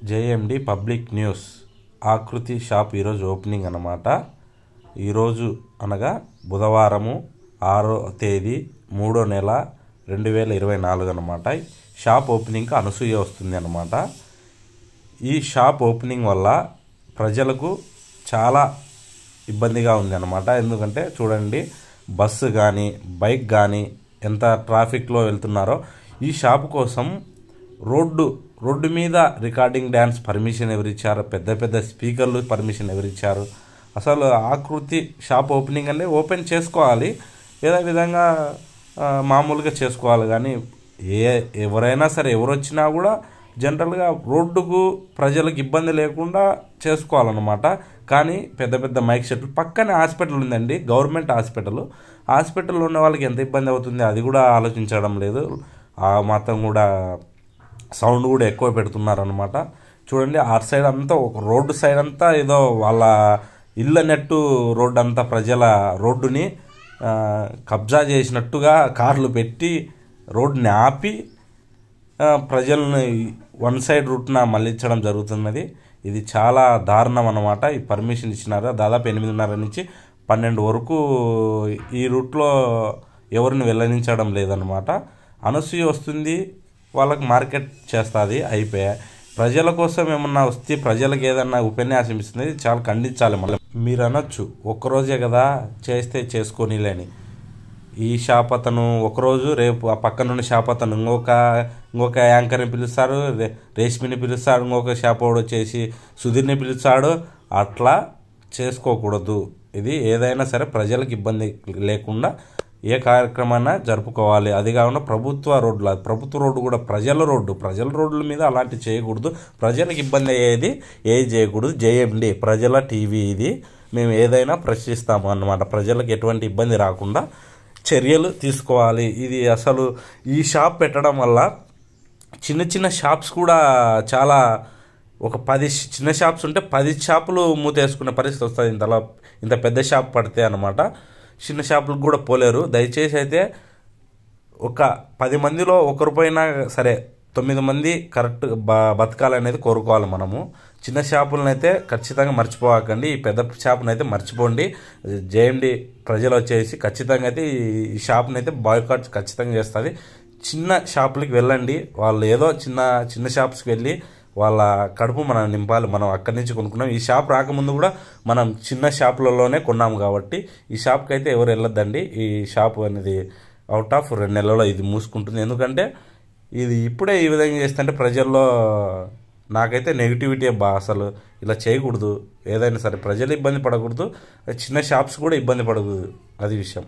JMD public news ఆకృతి shop ఈరోజు opening అన్నమాట. ఈరోజు అనగా బుధవారము 6వ తేదీ 3వ నెల 2024 అన్నమాట. షాప్ ఓపెనింగ్కి అనసూయ వస్తుంది అన్నమాట. ఈ షాప్ ఓపెనింగ్ వల్ల ప్రజలకు చాలా ఇబ్బందిగా ఉంది అన్నమాట. ఎందుకంటే చూడండి, బస్సు కానీ బైక్ కానీ ఎంత ట్రాఫిక్లో వెళ్తున్నారో. ఈ షాప్ కోసం రోడ్డు మీద రికార్డింగ్ డ్యాన్స్ పర్మిషన్ ఎవరిచ్చారు? పెద్ద పెద్ద స్పీకర్లు పర్మిషన్ ఎవరిచ్చారు? అసలు ఆకృతి షాప్ ఓపెనింగ్ అంటే ఓపెన్ చేసుకోవాలి, ఏదో విధంగా మామూలుగా చేసుకోవాలి. కానీ ఎవరైనా సరే, ఎవరు వచ్చినా కూడా జనరల్గా రోడ్డుకు ప్రజలకు ఇబ్బంది లేకుండా చేసుకోవాలన్నమాట. కానీ పెద్ద పెద్ద మైక్ సెట్లు పక్కనే హాస్పిటల్ ఉందండి, గవర్నమెంట్ హాస్పిటల్లో ఉన్న వాళ్ళకి ఎంత ఇబ్బంది అవుతుంది అది కూడా ఆలోచించడం లేదు. ఆ మాత్రం కూడా సౌండ్ కూడా ఎక్కువ పెడుతున్నారనమాట. చూడండి, ఆ సైడ్ అంతా ఒక రోడ్డు సైడ్ అంతా ఏదో వాళ్ళ ఇళ్ళ నెట్టు రోడ్డు అంతా ప్రజల రోడ్డుని కబ్జా చేసినట్టుగా కార్లు పెట్టి రోడ్డుని ఆపి ప్రజల్ని వన్ సైడ్ రూట్న మళ్ళించడం జరుగుతున్నది. ఇది చాలా దారుణం అన్నమాట. ఈ పర్మిషన్ ఇచ్చినారు దాదాపు 8:30 నుంచి 12 వరకు ఈ రూట్లో ఎవరిని వెళ్ళనించడం లేదన్నమాట. అనసూయ వస్తుంది, వాళ్ళకి మార్కెట్ చేస్తుంది, అయిపోయా. ప్రజల కోసం ఏమన్నా వస్తే ప్రజలకు ఏదన్నా ఉపన్యాసం ఇస్తుంది, చాలా ఖండించాలి. మళ్ళీ మీరు అనొచ్చు, ఒక్కరోజే కదా చేస్తే చేసుకోనిలేని. ఈ షాప్ అతను ఒకరోజు, రేపు ఆ పక్క నుండి షాప్ అతను ఇంకొక యాంకర్ని పిలుస్తారు, రేష్మిని పిలుస్తాడు, ఇంకొక షాప్ వాడు వచ్చేసి సుధీర్ని పిలుస్తాడు. అట్లా చేసుకోకూడదు. ఇది ఏదైనా సరే ప్రజలకు ఇబ్బంది లేకుండా ఏ కార్యక్రమాన్ని జరుపుకోవాలి. అది కాకుండా ప్రభుత్వ రోడ్డు కూడా ప్రజల రోడ్ల మీద అలాంటి చేయకూడదు. ప్రజలకు ఇబ్బంది అయ్యేది ఏది చేయకూడదు. జేఎండి ప్రజల టీవీ, ఇది మేము ఏదైనా ప్రశ్నిస్తాము అన్నమాట. ప్రజలకు ఎటువంటి ఇబ్బంది రాకుండా చర్యలు తీసుకోవాలి. ఇది అసలు ఈ షాప్ పెట్టడం వల్ల చిన్న షాప్స్ కూడా చాలా, ఒక 10 చిన్న షాప్స్ ఉంటే 10 షాపులు మూతేసుకునే పరిస్థితి వస్తుంది ఇంత పెద్ద షాప్ పడితే అన్నమాట. చిన్న షాపులకు కూడా పోలేరు. దయచేసి అయితే ఒక 10 మందిలో ఒకరు పోయినా సరే 9 మంది కరెక్ట్ బతకాలనేది కోరుకోవాలి మనము. చిన్న షాపులను అయితే ఖచ్చితంగా మర్చిపోకండి, ఈ పెద్ద షాపును అయితే మర్చిపోండి. జేఎండి ప్రజలు వచ్చేసి ఖచ్చితంగా అయితే ఈ షాప్ని అయితే బాయ్కాట్ ఖచ్చితంగా చేస్తుంది. చిన్న షాపులకి వెళ్ళండి, వాళ్ళు ఏదో చిన్న షాప్స్కి వెళ్ళి వాళ్ళ కడుపు మనం నింపాలి. మనం అక్కడి నుంచి కొనుక్కున్నాం. ఈ షాప్ రాకముందు కూడా మనం చిన్న షాపులలోనే కొన్నాము కాబట్టి ఈ షాప్కి అయితే ఎవరు వెళ్ళొద్దండి. ఈ షాప్ అనేది అవుట్ ఆఫ్ 2 నెలల్లో ఇది మూసుకుంటుంది. ఎందుకంటే ఇది ఇప్పుడే ఈ విధంగా చేస్తుంటే ప్రజల్లో నాకైతే నెగిటివిటీ అసలు ఇలా చేయకూడదు. ఏదైనా సరే ప్రజలు ఇబ్బంది పడకూడదు, చిన్న షాప్స్ కూడా ఇబ్బంది పడకూడదు, అది విషయం.